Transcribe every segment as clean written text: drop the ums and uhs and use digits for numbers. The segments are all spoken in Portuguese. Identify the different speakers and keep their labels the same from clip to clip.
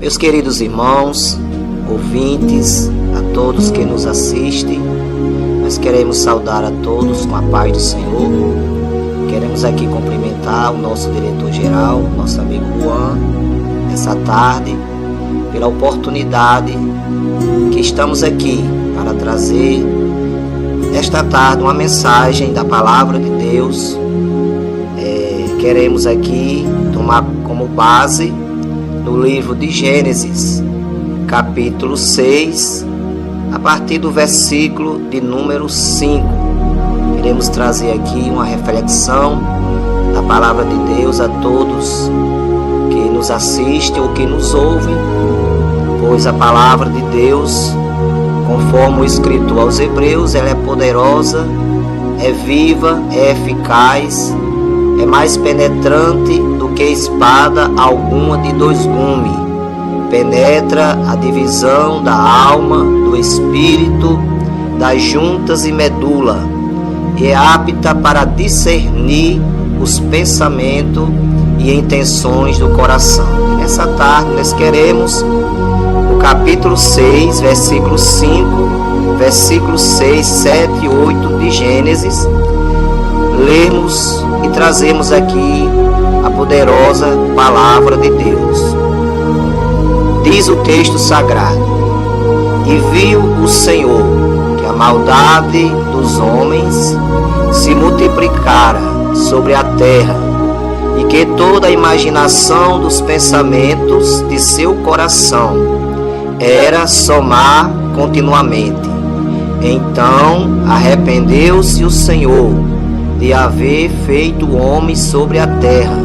Speaker 1: Meus queridos irmãos, ouvintes, a todos que nos assistem, nós queremos saudar a todos com a paz do Senhor. Queremos aqui cumprimentar o nosso diretor-geral, nosso amigo Juan, essa tarde, pela oportunidade que estamos aqui para trazer esta tarde uma mensagem da Palavra de Deus. Queremos aqui tomar como base no livro de Gênesis, capítulo 6, a partir do versículo de número 5. Queremos trazer aqui uma reflexão da Palavra de Deus a todos que nos assistem ou que nos ouvem, pois a Palavra de Deus, conforme o escrito aos Hebreus, ela é poderosa, é viva, é eficaz, é mais penetrante do que espada alguma de dois gumes. Penetra a divisão da alma, do espírito, das juntas e medula, e é apta para discernir os pensamentos e intenções do coração. E nessa tarde nós queremos, no capítulo 6, versículo 5, versículos 6, 7 e 8 de Gênesis, lermos e trazemos aqui a poderosa Palavra de Deus. Diz o texto sagrado: E viu o Senhor que a maldade dos homens se multiplicara sobre a terra, e que toda a imaginação dos pensamentos de seu coração era somar continuamente. Então arrependeu-se o Senhor de haver feito o homem sobre a terra,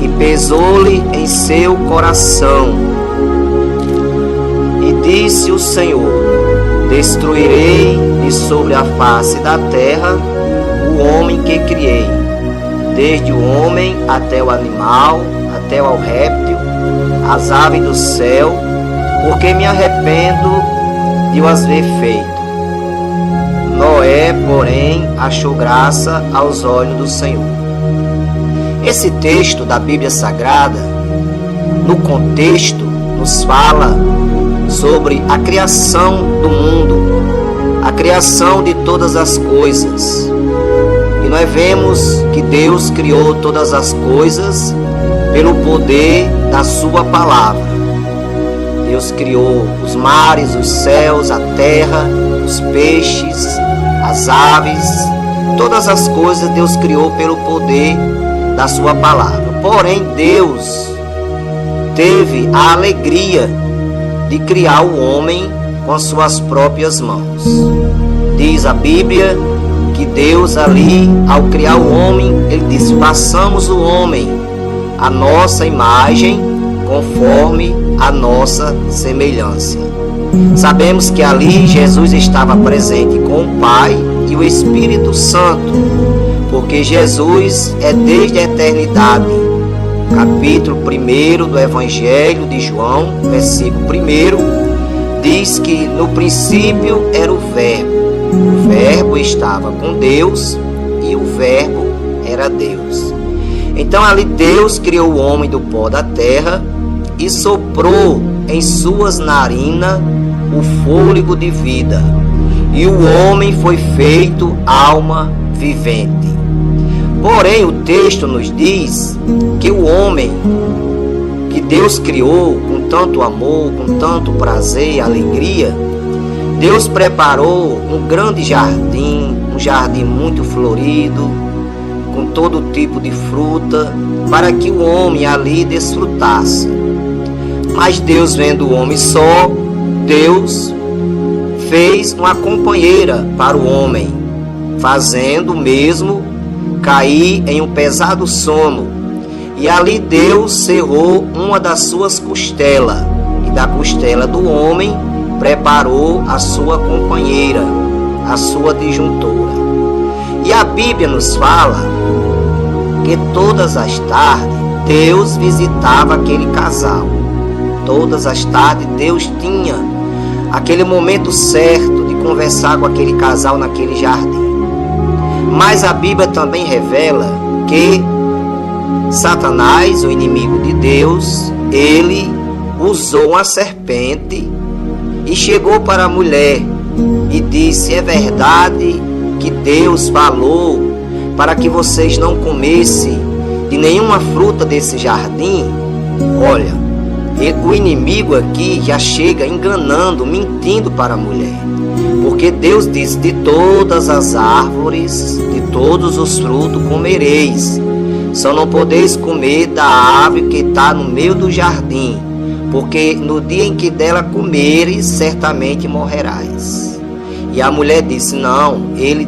Speaker 1: e pesou-lhe em seu coração. E disse o Senhor: Destruirei de sobre a face da terra o homem que criei, desde o homem até o animal, até ao réptil, as aves do céu, porque me arrependo de os ver feito. Noé, porém, achou graça aos olhos do Senhor. Esse texto da Bíblia Sagrada, no contexto, nos fala sobre a criação do mundo, a criação de todas as coisas. E nós vemos que Deus criou todas as coisas pelo poder da sua palavra. Deus criou os mares, os céus, a terra, os peixes, as aves, todas as coisas Deus criou pelo poder da sua palavra. Porém, Deus teve a alegria de criar o homem com as suas próprias mãos. Diz a Bíblia que Deus ali, ao criar o homem, Ele disse: façamos o homem a nossa imagem, conforme a nossa semelhança. Sabemos que ali Jesus estava presente com o Pai e o Espírito Santo, porque Jesus é desde a eternidade. Capítulo 1 do Evangelho de João, versículo 1, diz que no princípio era o Verbo estava com Deus e o Verbo era Deus. Então ali Deus criou o homem do pó da terra e soprou em suas narinas o fôlego de vida, e o homem foi feito alma vivente. Porém, o texto nos diz que o homem que Deus criou com tanto amor, com tanto prazer e alegria, Deus preparou um grande jardim, um jardim muito florido, com todo tipo de fruta, para que o homem ali desfrutasse. Mas Deus, vendo o homem só, Deus fez uma companheira para o homem, fazendo o mesmo cair em um pesado sono. E ali Deus cerrou uma das suas costelas, e da costela do homem preparou a sua companheira, a sua disjuntora. E a Bíblia nos fala que todas as tardes Deus visitava aquele casal. Todas as tardes Deus tinha aquele momento certo de conversar com aquele casal naquele jardim. Mas a Bíblia também revela que Satanás, o inimigo de Deus, ele usou uma serpente e chegou para a mulher e disse: é verdade que Deus falou para que vocês não comessem de nenhuma fruta desse jardim? Olha, o inimigo aqui já chega enganando, mentindo para a mulher. Porque Deus disse: de todas as árvores, de todos os frutos comereis, só não podeis comer da árvore que está no meio do jardim, porque no dia em que dela comeres, certamente morrerás. E a mulher disse: não, ele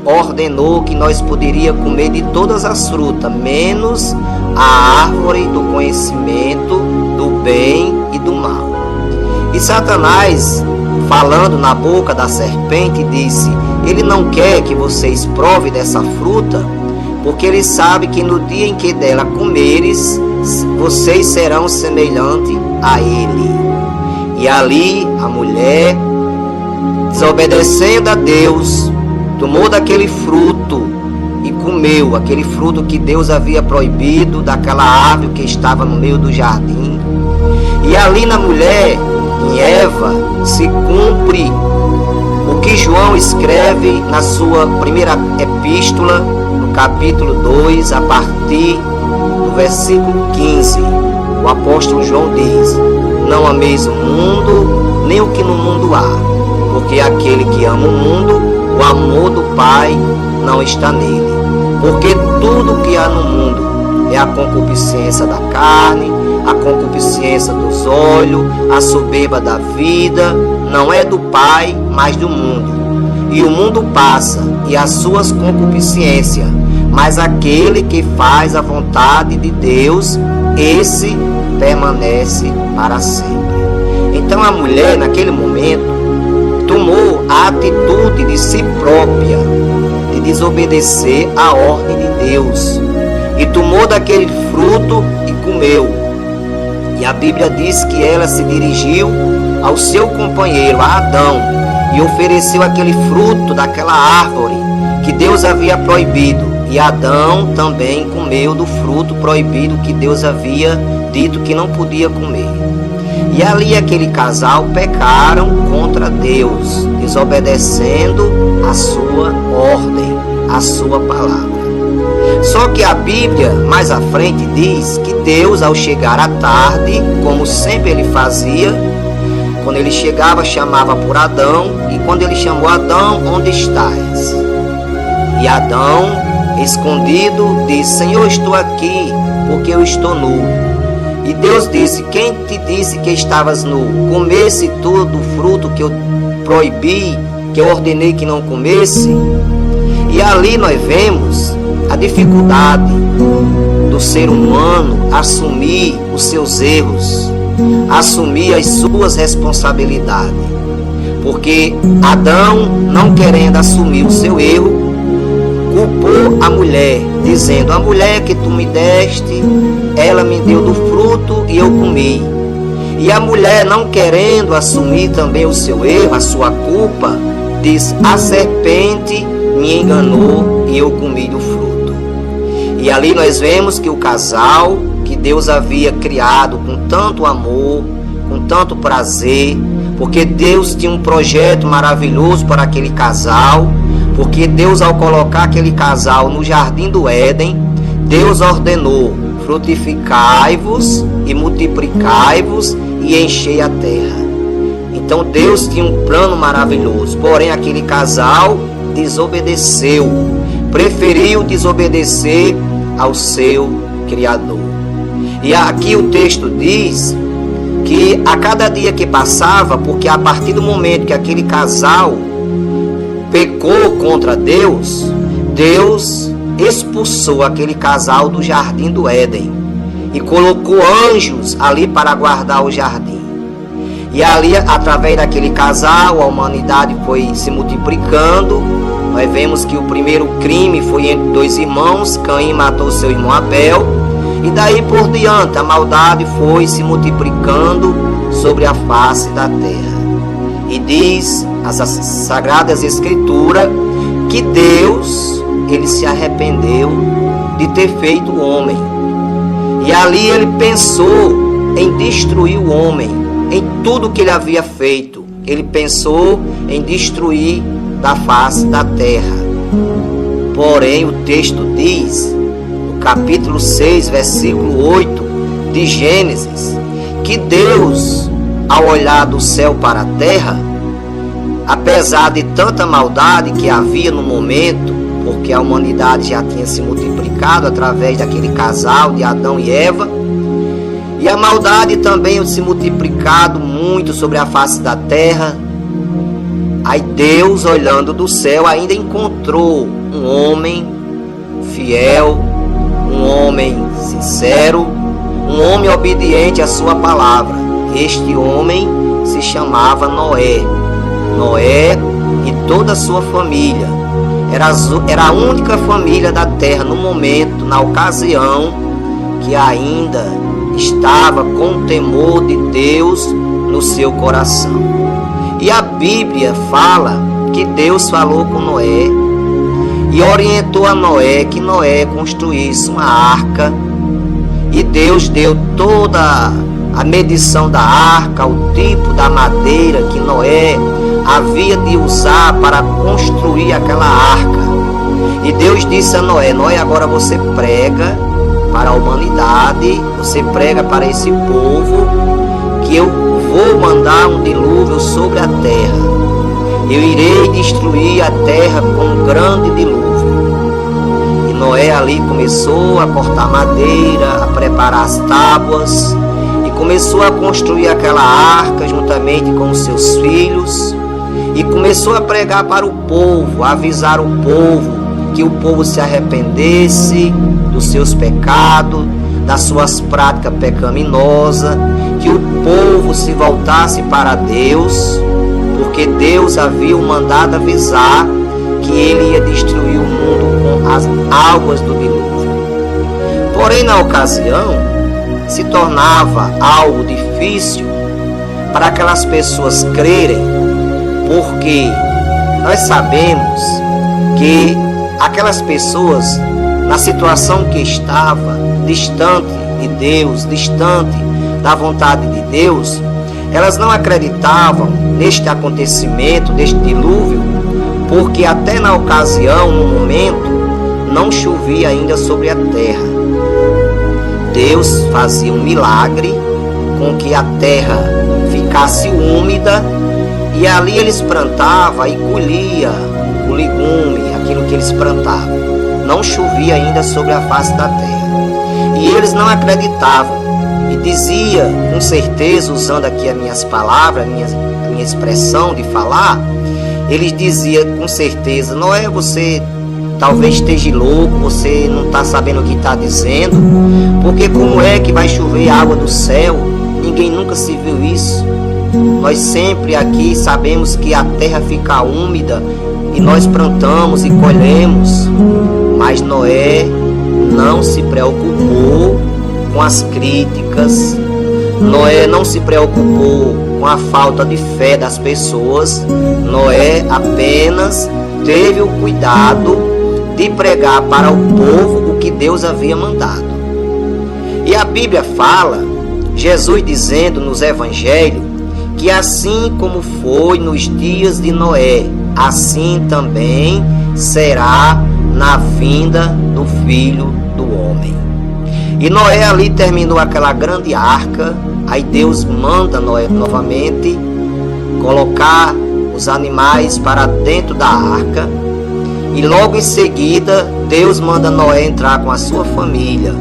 Speaker 1: ordenou que nós poderíamos comer de todas as frutas, menos a árvore do conhecimento do bem e do mal. E Satanás, falando na boca da serpente, disse: ele não quer que vocês provem dessa fruta, porque ele sabe que no dia em que dela comeres, vocês serão semelhantes a ele. E ali a mulher, desobedecendo a Deus, tomou daquele fruto e comeu aquele fruto que Deus havia proibido, daquela árvore que estava no meio do jardim. E ali na mulher, em Eva, se cumpre o que João escreve na sua primeira epístola, no capítulo 2, a partir do versículo 15. O apóstolo João diz: não ameis o mundo, nem o que no mundo há, porque aquele que ama o mundo, o amor do Pai não está nele. Porque tudo que há no mundo é a concupiscência da carne, a concupiscência dos olhos, a soberba da vida, não é do Pai, mas do mundo. E o mundo passa, e as suas concupiscências, mas aquele que faz a vontade de Deus, esse permanece para sempre. Então a mulher, naquele momento, tomou a atitude de si própria, de desobedecer a ordem de Deus, e tomou daquele fruto e comeu. E a Bíblia diz que ela se dirigiu ao seu companheiro, a Adão, e ofereceu aquele fruto daquela árvore que Deus havia proibido. E Adão também comeu do fruto proibido que Deus havia dito que não podia comer. E ali aquele casal pecaram contra Deus, desobedecendo a sua ordem, a sua palavra. Só que a Bíblia, mais à frente, diz que Deus, ao chegar à tarde, como sempre ele fazia, quando ele chegava, chamava por Adão, e quando ele chamou Adão: onde estás? E Adão, escondido, disse: Senhor, estou aqui, porque eu estou nu. E Deus disse: quem te disse que estavas nu? Comesse tu do fruto que eu proibi, que eu ordenei que não comesse? E ali nós vemos a dificuldade do ser humano assumir os seus erros, assumir as suas responsabilidades. Porque Adão, não querendo assumir o seu erro, culpou a mulher, dizendo: a mulher que tu me deste, ela me deu do fruto e eu comi. E a mulher, não querendo assumir também o seu erro, a sua culpa, diz: a serpente me enganou e eu comi do fruto. E ali nós vemos que o casal que Deus havia criado com tanto amor, com tanto prazer, porque Deus tinha um projeto maravilhoso para aquele casal, porque Deus, ao colocar aquele casal no jardim do Éden, Deus ordenou: frutificai-vos e multiplicai-vos e enchei a terra. Então Deus tinha um plano maravilhoso, porém aquele casal desobedeceu, preferiu desobedecer ao seu Criador. E aqui o texto diz que a cada dia que passava, porque a partir do momento que aquele casal pecou contra Deus, Deus expulsou aquele casal do jardim do Éden e colocou anjos ali para guardar o jardim. E ali, através daquele casal, a humanidade foi se multiplicando. Nós vemos que o primeiro crime foi entre dois irmãos. Caim matou seu irmão Abel, e daí por diante a maldade foi se multiplicando sobre a face da terra. E diz as Sagradas Escrituras que Deus, ele se arrependeu de ter feito o homem. E ali ele pensou em destruir o homem, em tudo que ele havia feito. Ele pensou em destruir da face da terra. Porém, o texto diz, no capítulo 6, versículo 8 de Gênesis, que Deus, ao olhar do céu para a terra, apesar de tanta maldade que havia no momento, porque a humanidade já tinha se multiplicado através daquele casal de Adão e Eva, e a maldade também se multiplicado muito sobre a face da terra. Aí Deus, olhando do céu, ainda encontrou um homem fiel, um homem sincero, um homem obediente à sua palavra. Este homem se chamava Noé. Noé e toda a sua família. Era a única família da terra no momento, na ocasião, que ainda estava com o temor de Deus no seu coração. E a Bíblia fala que Deus falou com Noé e orientou a Noé que Noé construísse uma arca. E Deus deu toda a medição da arca, o tipo da madeira que Noé havia de usar para construir aquela arca. E Deus disse a Noé: Noé, agora você prega para a humanidade, você prega para esse povo, que eu vou mandar um dilúvio sobre a terra. Eu irei destruir a terra com um grande dilúvio. E Noé ali começou a cortar madeira, a preparar as tábuas, e começou a construir aquela arca juntamente com os seus filhos, e começou a pregar para o povo, a avisar o povo, que o povo se arrependesse dos seus pecados, das suas práticas pecaminosas, que o povo se voltasse para Deus, porque Deus havia mandado avisar que ele ia destruir o mundo com as águas do dilúvio. Porém, na ocasião, se tornava algo difícil para aquelas pessoas crerem, porque nós sabemos que aquelas pessoas, na situação que estava, distante de Deus, distante da vontade de Deus, elas não acreditavam neste acontecimento, neste dilúvio, porque até na ocasião, no momento, não chovia ainda sobre a terra. Deus fazia um milagre com que a terra ficasse úmida, e ali eles plantavam e colhiam o legume, aquilo que eles plantavam. Não chovia ainda sobre a face da terra. E eles não acreditavam. E dizia, com certeza, usando aqui as minhas palavras, a minha expressão de falar, eles diziam com certeza: Noé, você talvez esteja louco, você não está sabendo o que está dizendo, porque como é que vai chover água do céu? Ninguém nunca se viu isso. Nós sempre aqui sabemos que a terra fica úmida e nós plantamos e colhemos. Mas Noé não se preocupou com as críticas. Noé não se preocupou com a falta de fé das pessoas. Noé apenas teve o cuidado de pregar para o povo o que Deus havia mandado. E a Bíblia fala, Jesus dizendo nos evangelhos, que assim como foi nos dias de Noé, assim também será na vinda do Filho do Homem. E Noé ali terminou aquela grande arca. Aí Deus manda Noé novamente colocar os animais para dentro da arca. E logo em seguida Deus manda Noé entrar com a sua família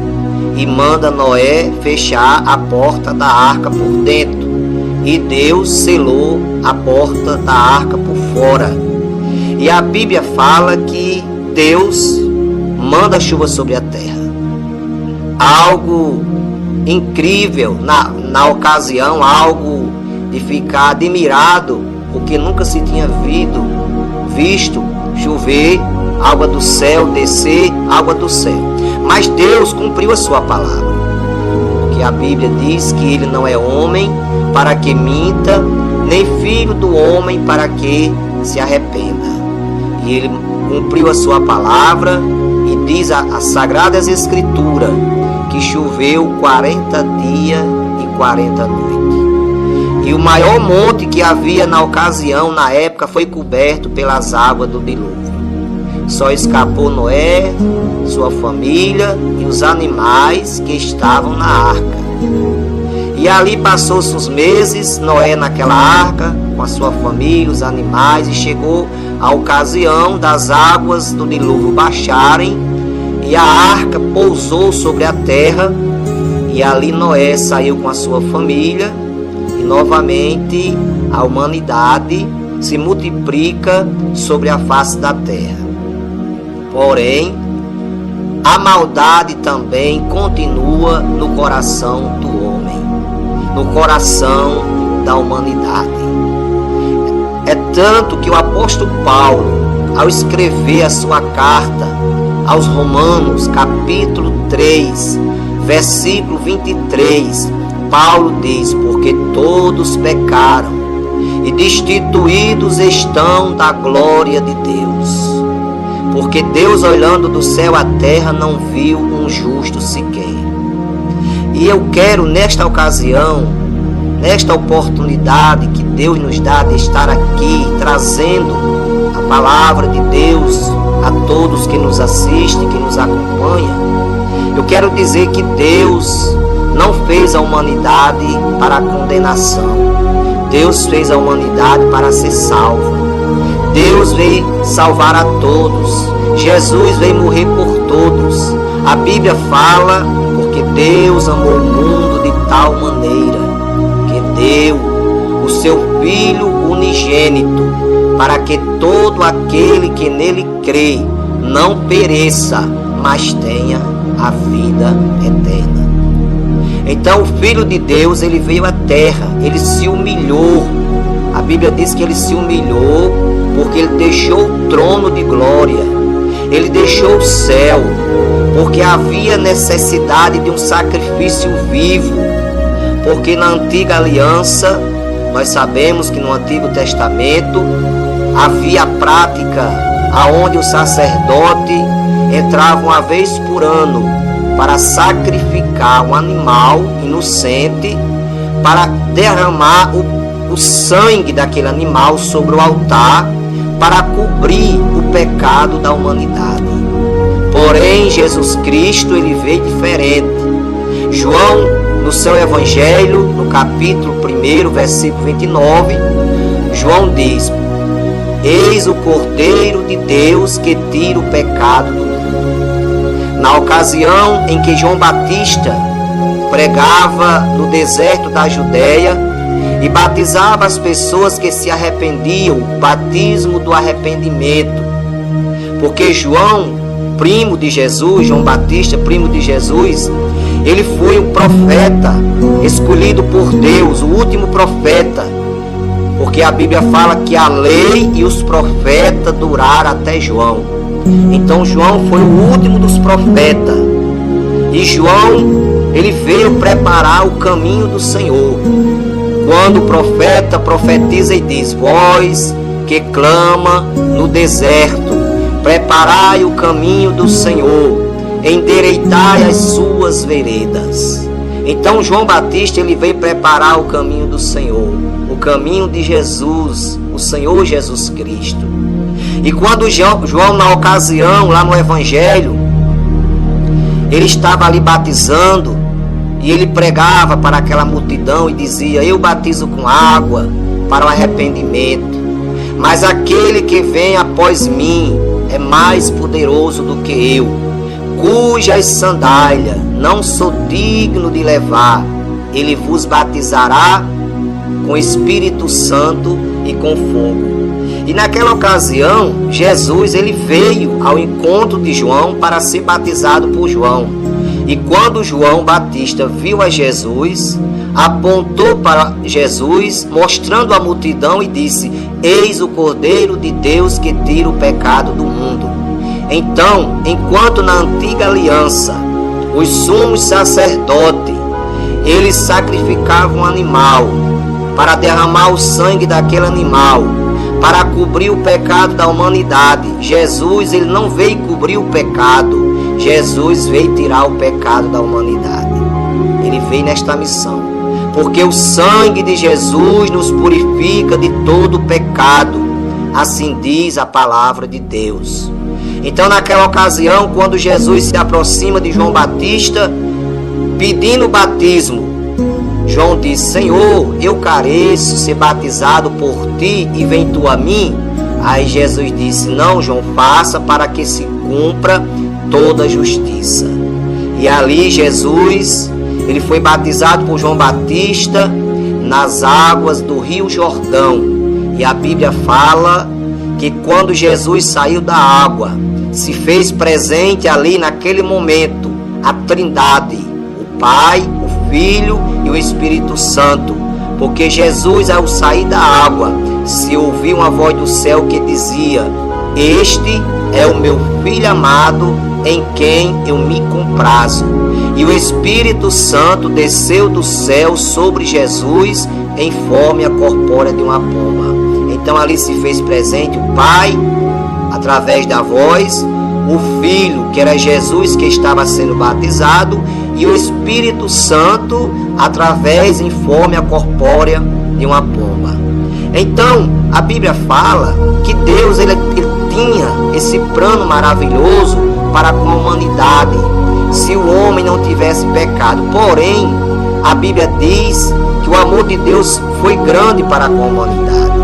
Speaker 1: e manda Noé fechar a porta da arca por dentro. E Deus selou a porta da arca por fora. E a Bíblia fala que Deus manda chuva sobre a terra. Algo incrível na ocasião, algo de ficar admirado, porque nunca se tinha visto chover água do céu, descer água do céu. Mas Deus cumpriu a sua palavra, porque a Bíblia diz que ele não é homem para que minta, nem filho do homem para que se arrependa. E ele cumpriu a sua palavra, e diz as Sagradas Escrituras que choveu 40 dias e 40 noites. E o maior monte que havia na ocasião, na época, foi coberto pelas águas do dilúvio. Só escapou Noé, sua família e os animais que estavam na arca. E ali passou-se os meses, Noé naquela arca, com a sua família, os animais, e chegou a ocasião das águas do dilúvio baixarem, e a arca pousou sobre a terra, e ali Noé saiu com a sua família, e novamente a humanidade se multiplica sobre a face da terra. Porém, a maldade também continua no coração do homem, no coração da humanidade. É tanto que o apóstolo Paulo, ao escrever a sua carta aos Romanos, capítulo 3, versículo 23, Paulo diz: porque todos pecaram e destituídos estão da glória de Deus. Porque Deus, olhando do céu à terra, não viu um justo sequer. E eu quero, nesta ocasião, nesta oportunidade que Deus nos dá de estar aqui, trazendo a palavra de Deus a todos que nos assistem, que nos acompanham, eu quero dizer que Deus não fez a humanidade para a condenação. Deus fez a humanidade para ser salva. Deus veio salvar a todos. Jesus veio morrer por todos. A Bíblia fala, porque Deus amou o mundo de tal maneira que deu o seu Filho unigênito, para que todo aquele que nele crê não pereça, mas tenha a vida eterna. Então o Filho de Deus, ele veio à terra, ele se humilhou. A Bíblia diz que ele se humilhou porque ele deixou o trono de glória, ele deixou o céu, porque havia necessidade de um sacrifício vivo. Porque na antiga aliança, nós sabemos que no Antigo Testamento havia a prática aonde o sacerdote entrava uma vez por ano para sacrificar um animal inocente, para derramar o sangue daquele animal sobre o altar, para cobrir o pecado da humanidade. Porém, Jesus Cristo, ele veio diferente. João, no seu Evangelho, no capítulo 1, versículo 29, João diz: eis o Cordeiro de Deus que tira o pecado do mundo. Na ocasião em que João Batista pregava no deserto da Judéia e batizava as pessoas que se arrependiam, o batismo do arrependimento, porque João, primo de Jesus, João Batista, primo de Jesus, ele foi um profeta escolhido por Deus, o último profeta, porque a Bíblia fala que a lei e os profetas duraram até João. Então João foi o último dos profetas, e João, ele veio preparar o caminho do Senhor. Quando o profeta profetiza e diz: vós que clama no deserto, preparai o caminho do Senhor, endireitai as suas veredas. Então João Batista, ele veio preparar o caminho do Senhor, o caminho de Jesus, o Senhor Jesus Cristo. E quando João, na ocasião, lá no Evangelho, ele estava ali batizando, e ele pregava para aquela multidão e dizia: eu batizo com água para o arrependimento, mas aquele que vem após mim é mais poderoso do que eu, cujas sandálias não sou digno de levar. Ele vos batizará com Espírito Santo e com fogo. E naquela ocasião, Jesus, ele veio ao encontro de João para ser batizado por João. E quando João Batista viu a Jesus, apontou para Jesus, mostrando a multidão, e disse: eis o Cordeiro de Deus que tira o pecado do mundo. Então, enquanto na antiga aliança, os sumos sacerdotes, eles sacrificavam um animal para derramar o sangue daquele animal, para cobrir o pecado da humanidade. Jesus, ele não veio cobrir o pecado, Jesus veio tirar o pecado da humanidade. Ele veio nesta missão. porque o sangue de Jesus nos purifica de todo pecado. Assim diz a palavra de Deus. Então, naquela ocasião, quando Jesus se aproxima de João Batista, pedindo o batismo, João diz: Senhor, eu careço ser batizado por ti e vem tu a mim? Aí Jesus disse: não, João, faça para que se cumpra toda a justiça. E ali Jesus, ele foi batizado por João Batista nas águas do Rio Jordão. E a Bíblia fala que quando Jesus saiu da água, se fez presente ali naquele momento a Trindade, o Pai, o Filho e o Espírito Santo. Porque Jesus, ao sair da água, se ouviu uma voz do céu que dizia: este é o meu Filho amado, em quem eu me comprazo. E o Espírito Santo desceu do céu sobre Jesus em forma corpórea de uma pomba. Então ali se fez presente o Pai, através da voz, o Filho, que era Jesus que estava sendo batizado, e o Espírito Santo, através em forma corpórea de uma pomba. Então, a Bíblia fala que Deus ele tinha esse plano maravilhoso para com a humanidade, se o homem não tivesse pecado. Porém, a Bíblia diz que o amor de Deus foi grande para com a humanidade.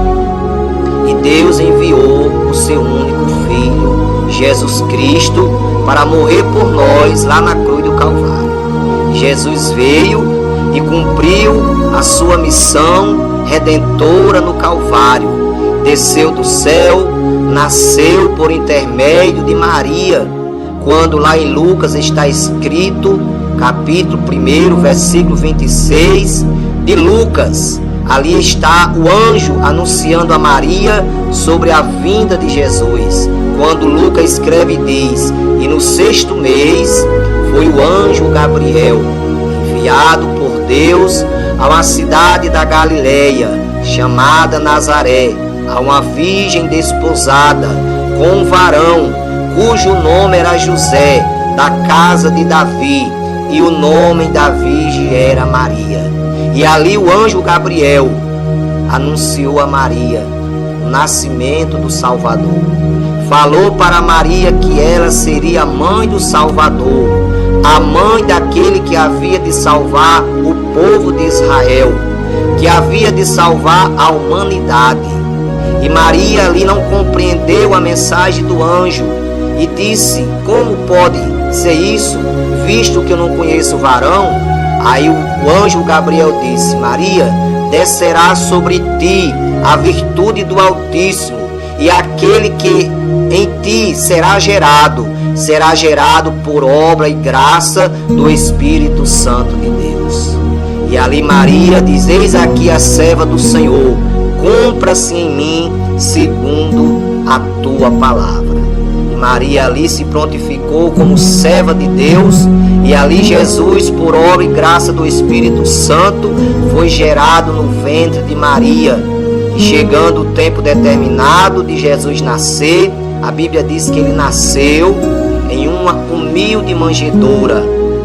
Speaker 1: E Deus enviou o seu único Filho, Jesus Cristo, para morrer por nós lá na cruz do Calvário. Jesus veio e cumpriu a sua missão redentora no Calvário. Desceu do céu, nasceu por intermédio de Maria, quando lá em Lucas está escrito, capítulo 1, versículo 26 de Lucas. Ali está o anjo anunciando a Maria sobre a vinda de Jesus. Quando Lucas escreve e diz: e no 6º mês foi o anjo Gabriel, enviado por Deus a uma cidade da Galileia, chamada Nazaré, a uma virgem desposada com um varão, cujo nome era José, da casa de Davi, e o nome da virgem era Maria. E ali o anjo Gabriel anunciou a Maria o nascimento do Salvador. Falou para Maria que ela seria a mãe do Salvador, a mãe daquele que havia de salvar o povo de Israel, que havia de salvar a humanidade. E Maria ali não compreendeu a mensagem do anjo e disse: como pode ser isso, visto que eu não conheço o varão? Aí o anjo Gabriel disse: Maria, descerá sobre ti a virtude do Altíssimo, e aquele que em ti será gerado por obra e graça do Espírito Santo de Deus. E ali Maria diz: eis aqui a serva do Senhor, cumpra-se em mim segundo a tua palavra. E Maria ali se prontificou como serva de Deus, e ali Jesus, por obra e graça do Espírito Santo, foi gerado no ventre de Maria. E chegando o tempo determinado de Jesus nascer, a Bíblia diz que ele nasceu em uma humilde manjedoura,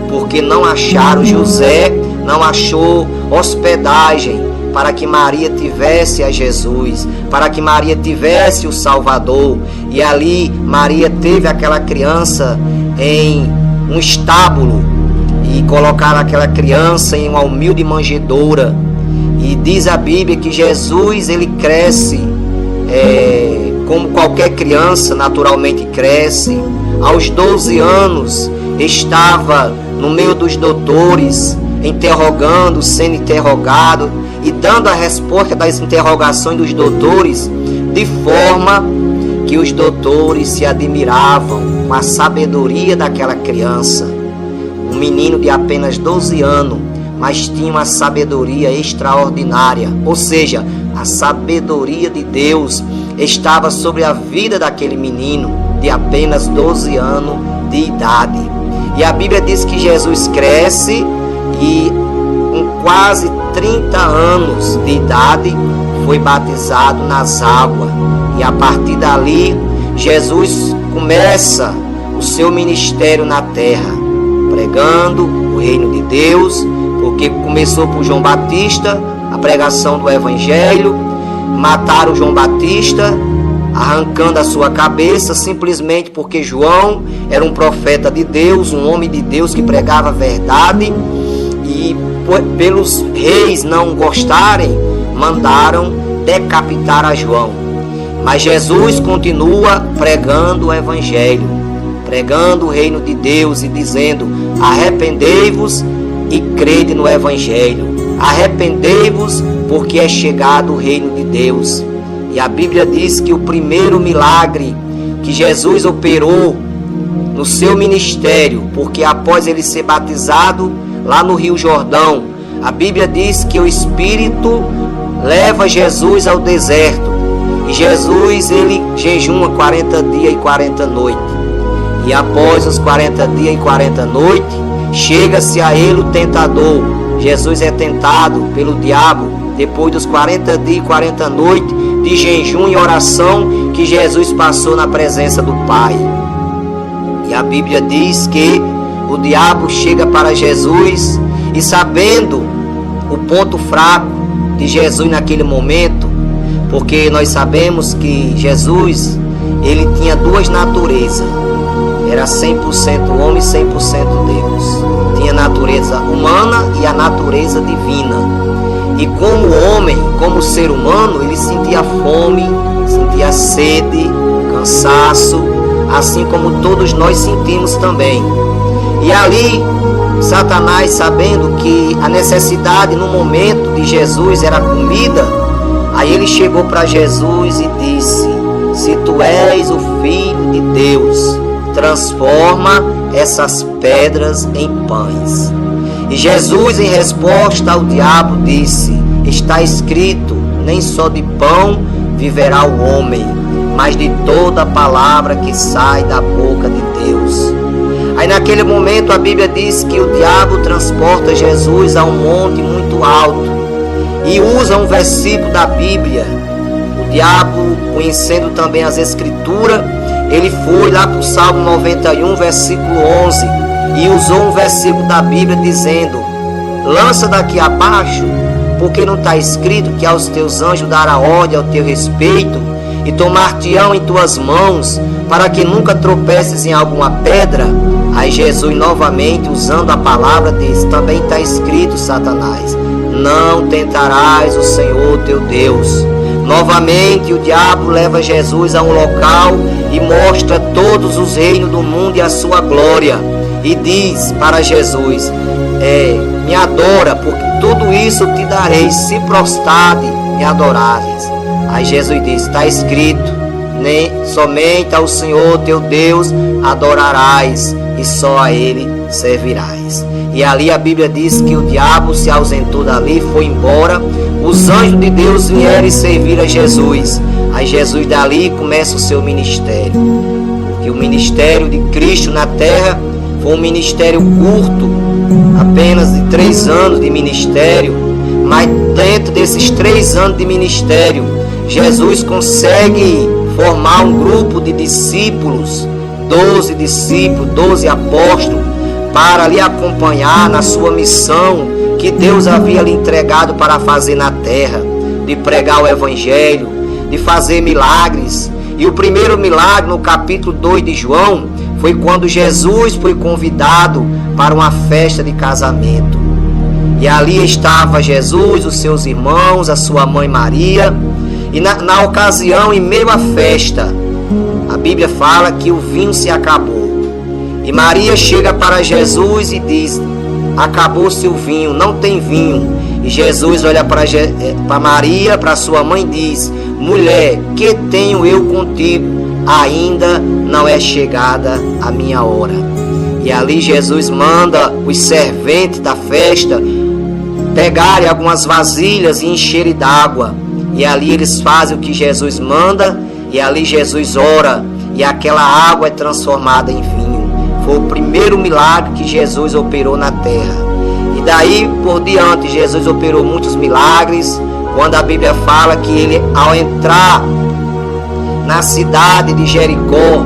Speaker 1: porque não acharam José, não achou hospedagem para que Maria tivesse a Jesus, para que Maria tivesse o Salvador. E ali Maria teve aquela criança em um estábulo e colocaram aquela criança em uma humilde manjedoura. E diz a Bíblia que Jesus ele cresce como qualquer criança naturalmente cresce. Aos 12 anos estava no meio dos doutores, interrogando, sendo interrogado e dando a resposta das interrogações dos doutores, de forma que os doutores se admiravam com a sabedoria daquela criança. Um menino de apenas 12 anos, mas tinha uma sabedoria extraordinária, ou seja, a sabedoria de Deus estava sobre a vida daquele menino de apenas 12 anos de idade. E a Bíblia diz que Jesus cresce e com quase 30 anos de idade foi batizado nas águas. E a partir dali, Jesus começa o seu ministério na terra, pregando o reino de Deus, porque começou por João Batista, a pregação do Evangelho, mataram João Batista, arrancando a sua cabeça, simplesmente porque João era um profeta de Deus, um homem de Deus que pregava a verdade, e pelos reis não gostarem, mandaram decapitar a João. Mas Jesus continua pregando o Evangelho, pregando o reino de Deus e dizendo: arrependei-vos e crede no Evangelho. Arrependei-vos, porque é chegado o reino de Deus. E a Bíblia diz que o primeiro milagre que Jesus operou no seu ministério, porque após ele ser batizado lá no Rio Jordão, a Bíblia diz que o Espírito leva Jesus ao deserto. E Jesus, ele jejuma 40 dias e 40 noites. E após os 40 dias e 40 noites, chega-se a ele o tentador. Jesus é tentado pelo diabo depois dos 40 dias e 40 noites de jejum e oração que Jesus passou na presença do Pai. E a Bíblia diz que o diabo chega para Jesus e, sabendo o ponto fraco de Jesus naquele momento, porque nós sabemos que Jesus, ele tinha duas naturezas, era 100% homem e 100% Deus. Tinha a natureza humana e a natureza divina. E como homem, como ser humano, ele sentia fome, sentia sede, cansaço, assim como todos nós sentimos também. E ali, Satanás, sabendo que a necessidade no momento de Jesus era comida, aí ele chegou para Jesus e disse: se tu és o Filho de Deus, transforma essas pedras em pães. E Jesus, em resposta ao diabo, disse: está escrito, nem só de pão viverá o homem, mas de toda palavra que sai da boca de Deus. Aí naquele momento a Bíblia diz que o diabo transporta Jesus a um monte muito alto e usa um versículo da Bíblia. O diabo, conhecendo também as Escrituras, ele foi lá para o Salmo 91, versículo 11, e usou um versículo da Bíblia dizendo: lança daqui abaixo, porque não está escrito que aos teus anjos dará ordem ao teu respeito, e tomar-te-ão em tuas mãos, para que nunca tropeces em alguma pedra. Aí Jesus, novamente usando a palavra, diz: também está escrito, Satanás, não tentarás o Senhor teu Deus. Novamente o diabo leva Jesus a um local e mostra todos os reinos do mundo e a sua glória, e diz para Jesus: me adora, porque tudo isso te darei, se prostrade me adorares. Aí Jesus diz: está escrito, nem somente ao Senhor teu Deus adorarás, e só a Ele servirás. E ali a Bíblia diz que o diabo se ausentou dali, foi embora. Os anjos de Deus vieram e serviram a Jesus. Aí Jesus dali começa o seu ministério, porque o ministério de Cristo na terra foi um ministério curto, apenas de 3 anos de ministério. Mas dentro desses 3 anos de ministério, Jesus consegue formar um grupo de discípulos, 12 discípulos, 12 apóstolos, para lhe acompanhar na sua missão que Deus havia lhe entregado para fazer na terra, de pregar o Evangelho, de fazer milagres. E o primeiro milagre, no capítulo 2 de João, foi quando Jesus foi convidado para uma festa de casamento. E ali estava Jesus, os seus irmãos, a sua mãe Maria. E na ocasião, em meio à festa, a Bíblia fala que o vinho se acabou. E Maria chega para Jesus e diz: acabou-se o vinho, não tem vinho. E Jesus olha para Maria, para sua mãe, e diz: mulher, que tenho eu contigo? Ainda não é chegada a minha hora. E ali Jesus manda os serventes da festa pegarem algumas vasilhas e encherem d'água. E ali eles fazem o que Jesus manda, e ali Jesus ora, e aquela água é transformada em vinho. Foi o primeiro milagre que Jesus operou na terra. E daí por diante Jesus operou muitos milagres, quando a Bíblia fala que ele, ao entrar na cidade de Jericó,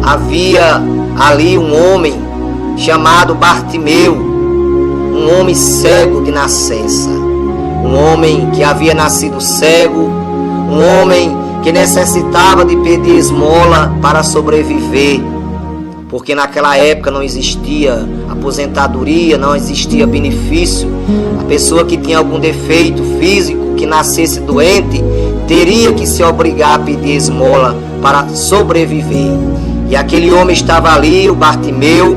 Speaker 1: havia ali um homem chamado Bartimeu, um homem cego de nascença, um homem que havia nascido cego, um homem que necessitava de pedir esmola para sobreviver, porque naquela época não existia aposentadoria, não existia benefício. A pessoa que tinha algum defeito físico, que nascesse doente, teria que se obrigar a pedir esmola para sobreviver. E aquele homem estava ali, o Bartimeu,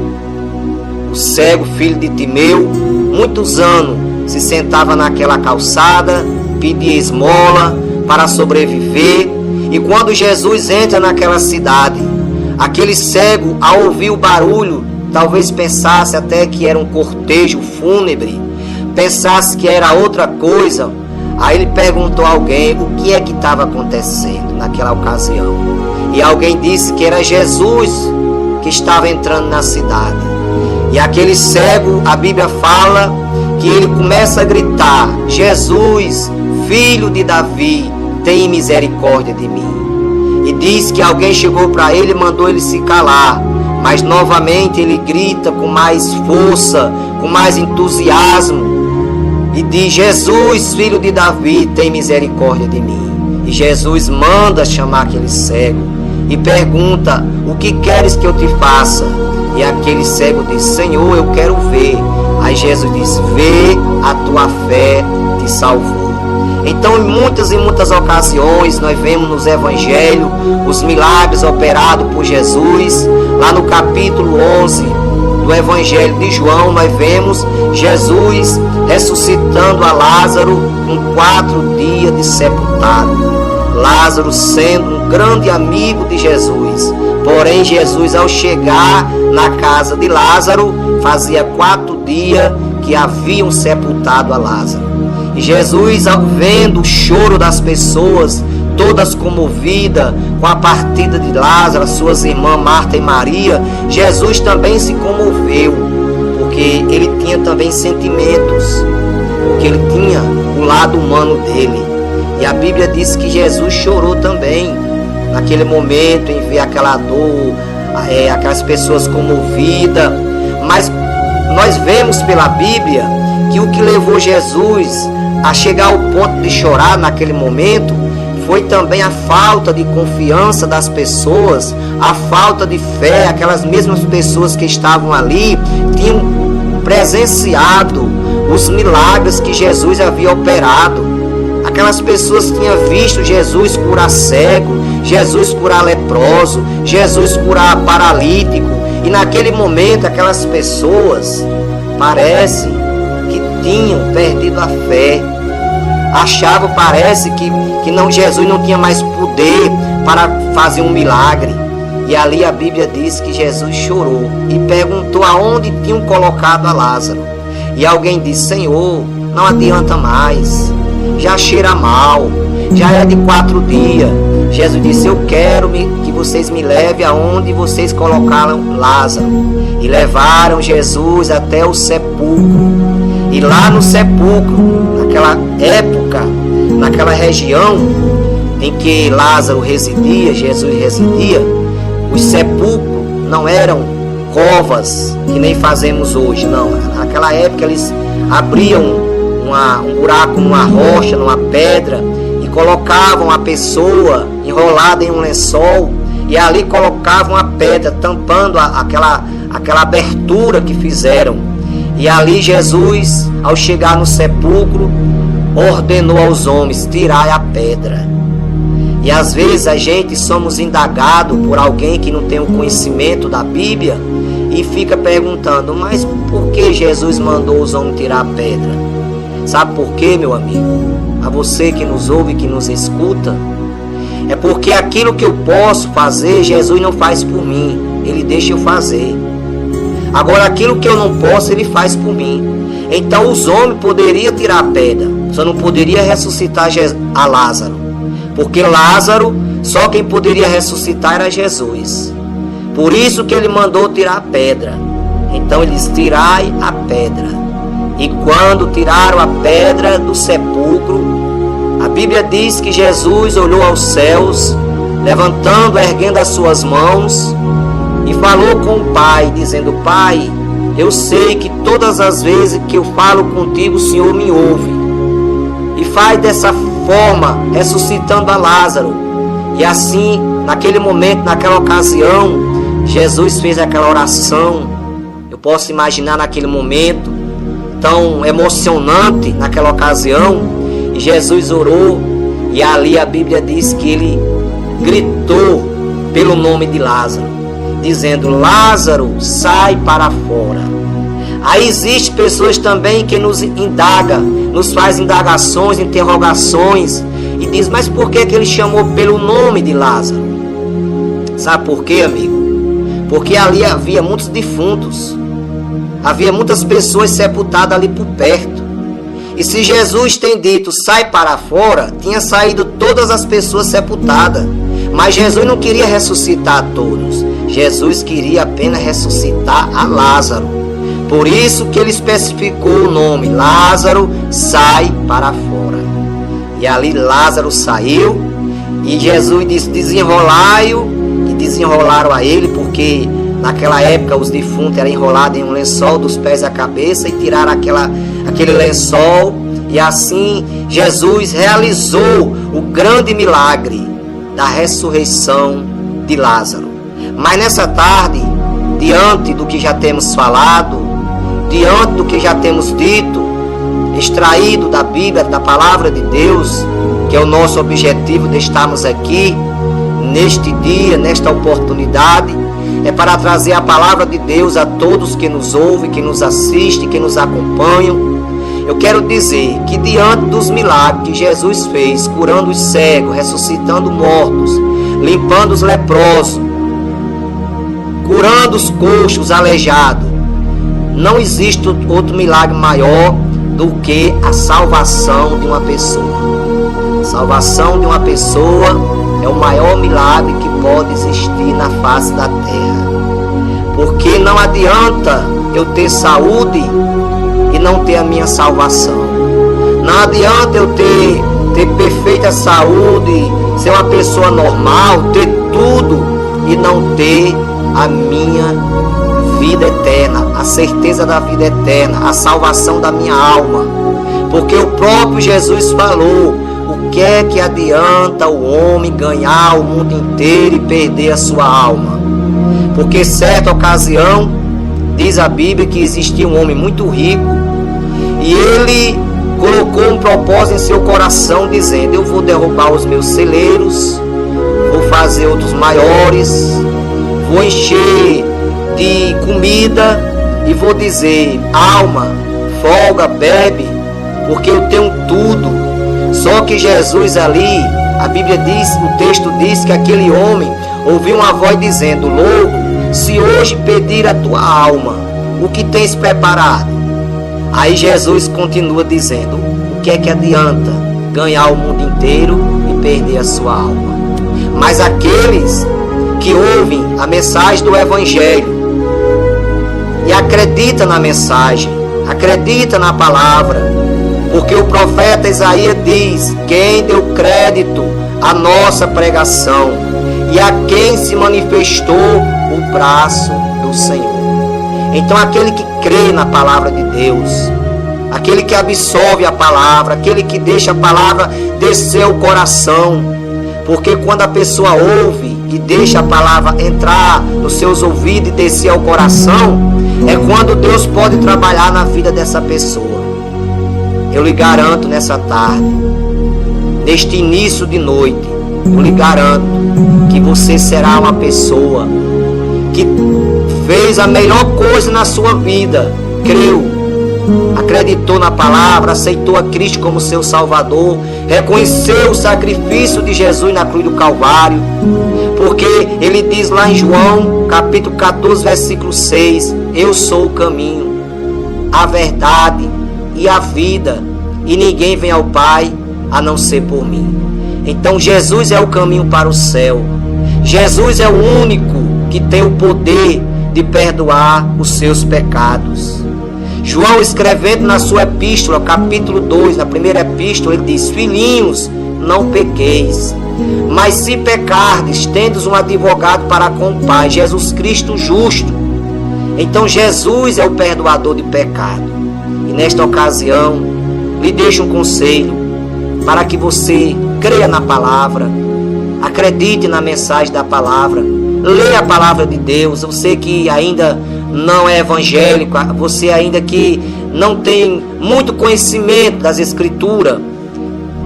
Speaker 1: o cego, filho de Timeu, muitos anos se sentava naquela calçada, pedia esmola para sobreviver. E quando Jesus entra naquela cidade, aquele cego, ao ouvir o barulho, talvez pensasse até que era um cortejo fúnebre, pensasse que era outra coisa. Aí ele perguntou a alguém o que é que estava acontecendo naquela ocasião. E alguém disse que era Jesus que estava entrando na cidade. E aquele cego, a Bíblia fala que ele começa a gritar: Jesus, filho de Davi, tem misericórdia de mim. E diz que alguém chegou para ele e mandou ele se calar. Mas novamente ele grita com mais força, com mais entusiasmo. E diz: Jesus, filho de Davi, tem misericórdia de mim. E Jesus manda chamar aquele cego e pergunta: o que queres que eu te faça? E aquele cego diz: Senhor, eu quero ver. Aí Jesus diz: vê, a tua fé te salvou. Então, em muitas ocasiões, nós vemos nos evangelhos os milagres operados por Jesus. Lá no capítulo 11 do evangelho de João, nós vemos Jesus ressuscitando a Lázaro com 4 dias de sepultado. Lázaro sendo um grande amigo de Jesus. Porém, Jesus, ao chegar na casa de Lázaro, fazia 4 dias que haviam sepultado a Lázaro. E Jesus, vendo o choro das pessoas, todas comovidas com a partida de Lázaro, suas irmãs Marta e Maria, Jesus também se comoveu, porque ele tinha também sentimentos, porque ele tinha o lado humano dele. E a Bíblia diz que Jesus chorou também, naquele momento, em ver aquela dor, aquelas pessoas comovidas. Mas nós vemos pela Bíblia que o que levou Jesus a chegar ao ponto de chorar naquele momento foi também a falta de confiança das pessoas, a falta de fé. Aquelas mesmas pessoas que estavam ali tinham presenciado os milagres que Jesus havia operado. Aquelas pessoas tinham visto Jesus curar cego, Jesus curar leproso, Jesus curar paralítico. E naquele momento aquelas pessoas parece que tinham perdido a fé. Achavam, parece que não, Jesus não tinha mais poder para fazer um milagre. E ali a Bíblia diz que Jesus chorou e perguntou aonde tinham colocado a Lázaro. E alguém disse: Senhor, não adianta mais, já cheira mal, já é de 4 dias. Jesus disse: eu quero que vocês me levem aonde vocês colocaram Lázaro. E levaram Jesus até o sepulcro. E lá no sepulcro, naquela época, naquela região em que Lázaro residia, Jesus residia, os sepulcros não eram covas que nem fazemos hoje, não. Naquela época eles abriam um buraco numa rocha, numa pedra, e colocavam a pessoa enrolada em um lençol, e ali colocavam a pedra tampando aquela abertura que fizeram. E ali Jesus, ao chegar no sepulcro, ordenou aos homens: tirai a pedra. E às vezes a gente somos indagados por alguém que não tem o conhecimento da Bíblia e fica perguntando: mas por que Jesus mandou os homens tirar a pedra? Sabe por quê, meu amigo? A você que nos ouve, que nos escuta, é porque aquilo que eu posso fazer, Jesus não faz por mim, Ele deixa eu fazer. Agora aquilo que eu não posso, Ele faz por mim. Então os homens poderiam tirar a pedra, só não poderia ressuscitar a Lázaro, porque Lázaro, só quem poderia ressuscitar era Jesus. Por isso que Ele mandou tirar a pedra. Então eles: tirai a pedra. E quando tiraram a pedra do sepulcro, a Bíblia diz que Jesus olhou aos céus, levantando, erguendo as suas mãos, e falou com o Pai, dizendo: Pai, Eu sei que todas as vezes que eu falo contigo, o Senhor me ouve. E faz dessa forma, ressuscitando a Lázaro. E assim, naquele momento, naquela ocasião, Jesus fez aquela oração. Eu posso imaginar naquele momento tão emocionante, naquela ocasião, e Jesus orou, e ali a Bíblia diz que ele gritou pelo nome de Lázaro, dizendo: Lázaro, sai para fora. Aí existem pessoas também que nos indagam, nos faz indagações, interrogações, e diz: mas por que ele chamou pelo nome de Lázaro? Sabe por quê, amigo? Porque ali havia muitos defuntos, havia muitas pessoas sepultadas ali por perto. E se Jesus tem dito, sai para fora, tinha saído todas as pessoas sepultadas. Mas Jesus não queria ressuscitar todos. Jesus queria apenas ressuscitar a Lázaro. Por isso que ele especificou o nome: Lázaro, sai para fora. E ali Lázaro saiu, e Jesus disse: desenrolai-o. E desenrolaram a ele, porque naquela época os defuntos eram enrolados em um lençol dos pés à cabeça, e tiraram aquele lençol. E assim Jesus realizou o grande milagre da ressurreição de Lázaro. Mas nessa tarde, diante do que já temos falado, diante do que já temos dito, extraído da Bíblia, da palavra de Deus, que é o nosso objetivo de estarmos aqui neste dia, nesta oportunidade, é para trazer a palavra de Deus a todos que nos ouvem, que nos assistem, que nos acompanham. Eu quero dizer que diante dos milagres que Jesus fez, curando os cegos, ressuscitando mortos, limpando os leprosos, curando os coxos, os aleijados, não existe outro milagre maior do que a salvação de uma pessoa. A salvação de uma pessoa é o maior milagre que pode existir na face da terra. Porque não adianta eu ter saúde e não ter a minha salvação. Não adianta eu ter perfeita saúde, ser uma pessoa normal, ter tudo e não ter a minha vida eterna, a certeza da vida eterna, a salvação da minha alma. Porque o próprio Jesus falou: o que é que adianta o homem ganhar o mundo inteiro e perder a sua alma? Porque certa ocasião, diz a Bíblia que existia um homem muito rico, e ele colocou um propósito em seu coração, dizendo: eu vou derrubar os meus celeiros, vou fazer outros maiores, vou encher de comida e vou dizer: alma, folga, bebe, porque eu tenho tudo. Só que Jesus ali, a Bíblia diz, o texto diz que aquele homem ouviu uma voz dizendo: louco, se hoje pedir a tua alma, o que tens preparado? Aí Jesus continua dizendo: o que é que adianta ganhar o mundo inteiro e perder a sua alma? Mas aqueles que ouvem a mensagem do Evangelho e acreditam na mensagem, acreditam na palavra, porque o profeta Isaías diz: quem deu crédito à nossa pregação e a quem se manifestou o braço do Senhor. Então aquele que crê na palavra de Deus, aquele que absorve a palavra, aquele que deixa a palavra descer o coração, porque quando a pessoa ouve e deixa a palavra entrar nos seus ouvidos e descer ao coração, é quando Deus pode trabalhar na vida dessa pessoa. Eu lhe garanto nessa tarde, neste início de noite, eu lhe garanto que você será uma pessoa que fez a melhor coisa na sua vida, creu, acreditou na palavra, aceitou a Cristo como seu Salvador, reconheceu o sacrifício de Jesus na cruz do Calvário, porque ele diz lá em João, capítulo 14, versículo 6, eu sou o caminho, a verdade e a vida, e ninguém vem ao Pai a não ser por mim. Então Jesus é o caminho para o céu. Jesus é o único que tem o poder de perdoar os seus pecados. João, escrevendo na sua epístola, capítulo 2, na primeira epístola, ele diz: filhinhos, não pequeis, mas se pecardes, tendes um advogado para com o Pai, Jesus Cristo justo. Então Jesus é o perdoador de pecado. E nesta ocasião, lhe deixo um conselho para que você creia na palavra, acredite na mensagem da palavra, leia a palavra de Deus. Você que ainda não é evangélico, você ainda que não tem muito conhecimento das Escrituras,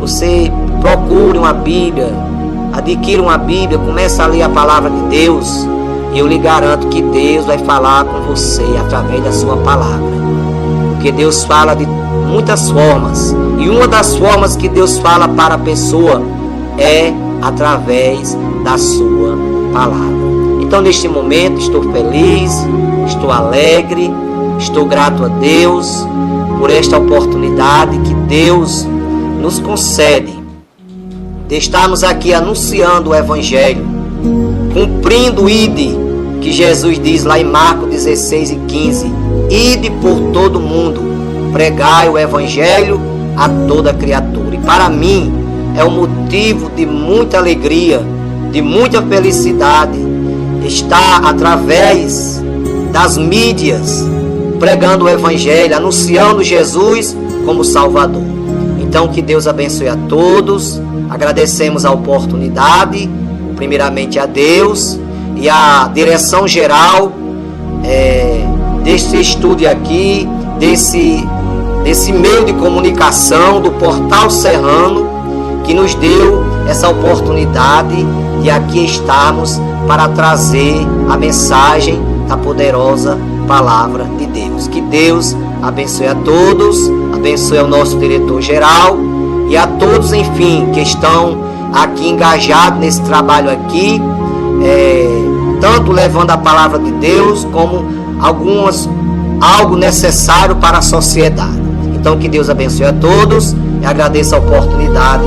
Speaker 1: você procure uma Bíblia, adquira uma Bíblia, comece a ler a palavra de Deus, e eu lhe garanto que Deus vai falar com você através da sua palavra. Porque Deus fala de muitas formas, e uma das formas que Deus fala para a pessoa é através da sua palavra. Então, neste momento, estou feliz, estou alegre, estou grato a Deus por esta oportunidade que Deus nos concede de estarmos aqui anunciando o Evangelho, cumprindo o ide, que Jesus diz lá em Marcos 16:15, ide por todo mundo, pregai o Evangelho a toda criatura. E para mim é um motivo de muita alegria, de muita felicidade, estar através das mídias pregando o Evangelho, anunciando Jesus como Salvador. Então, que Deus abençoe a todos. Agradecemos a oportunidade, primeiramente a Deus e a direção geral desse estúdio aqui, desse meio de comunicação do Portal Serrano, que nos deu essa oportunidade de aqui estarmos para trazer a mensagem da poderosa palavra de Deus. Que Deus abençoe a todos, abençoe ao nosso diretor-geral e a todos, enfim, que estão aqui engajados nesse trabalho aqui, tanto levando a palavra de Deus como algo necessário para a sociedade. Então, que Deus abençoe a todos e agradeço a oportunidade